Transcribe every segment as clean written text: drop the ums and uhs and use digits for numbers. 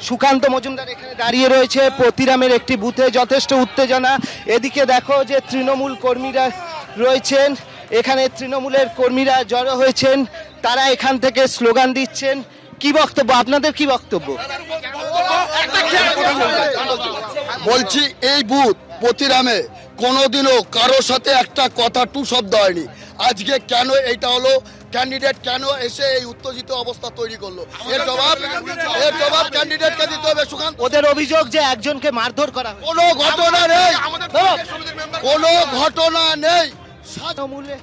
সুকান্ত মজুমদার এখানে দাঁড়িয়ে রয়েছে প্রতিরামের একটি বুথে, যথেষ্ট উত্তেজনা। এদিকে দেখো যে তৃণমূল কর্মীরা রয়েছেন, এখানে তৃণমূলের কর্মীরা জড়ো হয়েছেন, তারা এখান থেকে স্লোগান দিচ্ছেন। কি বক্তব্য আপনাদের, কি বক্তব্য? বলছি এই বুথ প্রতিরামে কোনোদিনও কারোর সাথে একটা কথা টু শব্দ হয়নি। আজকে কেন এইটা হলো, ক্যান্ডিডেট কেন এসে এই উত্তেজিত অবস্থা তৈরি করলো, এর জবাব ক্যান্ডিডেটকে দিতে হবে। সুকান্ত, ওদের অভিযোগ যে একজনকে মারধর করা হয়েছে। কোনো ঘটনা নেই, কোনো ঘটনা নেই। তৃণমূলে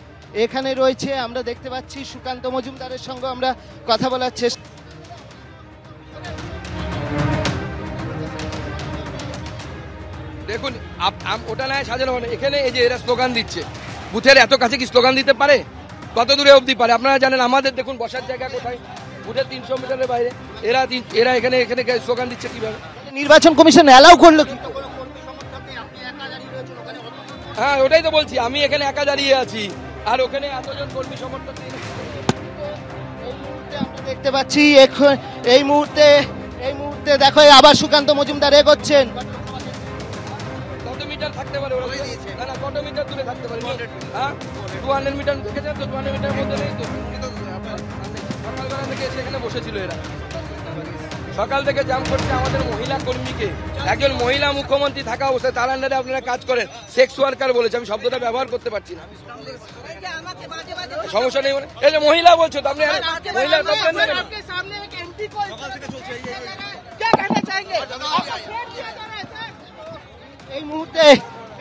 এখানে রয়েছে, আমরা দেখতে পাচ্ছি সুকান্ত মজুমদারের সঙ্গে আমরা কথা বলার চেষ্টা। দেখুন ওটা নয় সাজানো মানে এখানে এই যে এরা স্লোগান দিচ্ছে, বুথের এত কাছে কি স্লোগান দিতে পারে? কত দূরে অবধি পারে? আপনারা জানেন আমাদের দেখুন বসার জায়গা কোথায়, বুথের 300 মিটারের বাইরে। এরা এখানে স্লোগান দিচ্ছে কিভাবে? নির্বাচন কমিশন অ্যালাউ করলো কি? হ্যাঁ ওটাই তো বলছি, আমি এখানে একা দাঁড়িয়ে আছি আর ওখানে এতজন কর্মী সমর্থক। আমরা দেখতে পাচ্ছি এই মুহূর্তে দেখো আবার সুকান্ত মজুমদার এগোচ্ছেন। কত মিটার থাকতে পারে? না কত মিটার দূরে থাকতে পারে? হ্যাঁ 200 মিটার দেখেছেন তো? 200 মিটার মধ্যে নেই তো। সকালবেলা থেকে এসে এখানে বসেছিল এরা, সকাল থেকে জাম করছে আমাদের মহিলা কর্মীকে। একজন মহিলা মুখ্যমন্ত্রী থাকা অবস্থায় তার আন্ডারে আপনারা কাজ করেন, সেক্স ওয়ার্কার বলেছে, আমি শব্দটা ব্যবহার করতে পারছি না। সমস্যা নেই, এই যে মহিলা বলছো তো আপনি মহিলা কমপ্লেন নেবেন।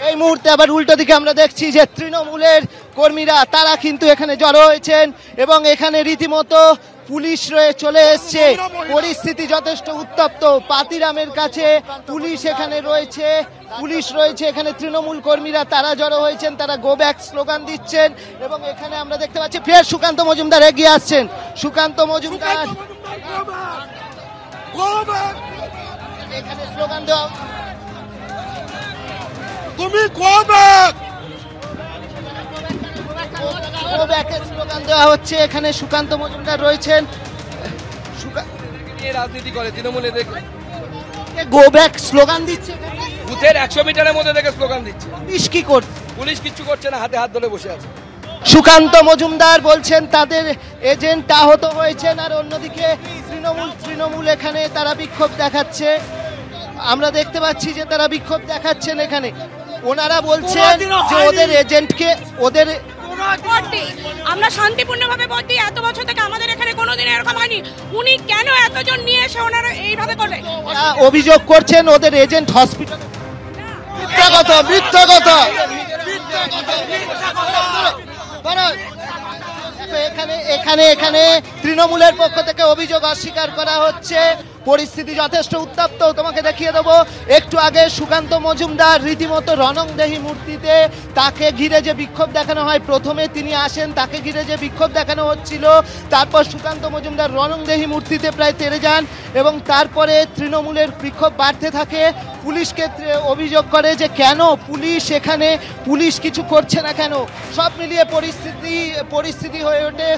এই মুহূর্তে আবার উল্টো দিকে আমরা দেখছি যে তৃণমূলের কর্মীরা তারা কিন্তু এখানে জড়ো হয়েছেন এবং এখানে রীতিমতো পুলিশ চলে এসছে। পরিস্থিতি যথেষ্ট উত্তপ্ত। পাতিরামের কাছে পুলিশ এখানে রয়েছে, এখানে তৃণমূল কর্মীরা তারা জড়ো হয়েছেন, তারা গো ব্যাক স্লোগান দিচ্ছেন এবং এখানে আমরা দেখতে পাচ্ছি ফের সুকান্ত মজুমদার এগিয়ে আসছেন। সুকান্ত মজুমদার এখানে স্লোগান দেওয়া, তুমি গো ব্যাক, স্লোগান দেওয়া হচ্ছে। এখানে সুকান্ত মজুমদার রয়েছেন, রাজনীতি করে তৃণমূল, গো ব্যাক স্লোগান দিচ্ছে। বুথের 100 মিটারের মধ্যে থেকে স্লোগান দিচ্ছে। পুলিশ কি করছে? পুলিশ কিচ্ছু করছে না, হাতে হাত ধরে বসে আছে। সুকান্ত মজুমদার বলছেন তাদের এজেন্ট আহত হয়েছেন, আর অন্যদিকে তৃণমূল এখানে তারা বিক্ষোভ দেখাচ্ছে। আমরা দেখতে পাচ্ছি যে তারা বিক্ষোভ দেখাচ্ছেন এখানে। ওনারা বলছেন যে ওদের এজেন্টকে আমরা শান্তিপূর্ণভাবে ভোট দিই, এত বছর থেকে আমাদের এখানে কোনোদিন এরকম হয়নি। উনি কেন এতজন নিয়ে এসে ওনারা এইভাবে করবে? অভিযোগ করছেন ওদের এজেন্ট হসপিটালে। মিথ্যা কথা। এখানে তৃণমূলের পক্ষ থেকে অভিযোগ অস্বীকার করা হচ্ছে। পরিস্থিতি যথেষ্ট উত্তপ্ত। তোমাকে দেখিয়ে দেবো, একটু আগে সুকান্ত মজুমদার রীতিমতো রণংদেহী মূর্তিতে তাকে ঘিরে যে বিক্ষোভ দেখানো হয়, প্রথমে তিনি আসেন, তাকে ঘিরে যে বিক্ষোভ দেখানো হচ্ছিল, তারপর সুকান্ত মজুমদার রণংদেহী মূর্তিতে প্রায় তেড়ে যান এবং তারপরে তৃণমূলের বিক্ষোভ বাড়তে থাকে। পুলিশকে অভিযোগ করে যে কেন পুলিশ কিছু করছে না কেন। সব মিলিয়ে পরিস্থিতি হয়ে ওঠে।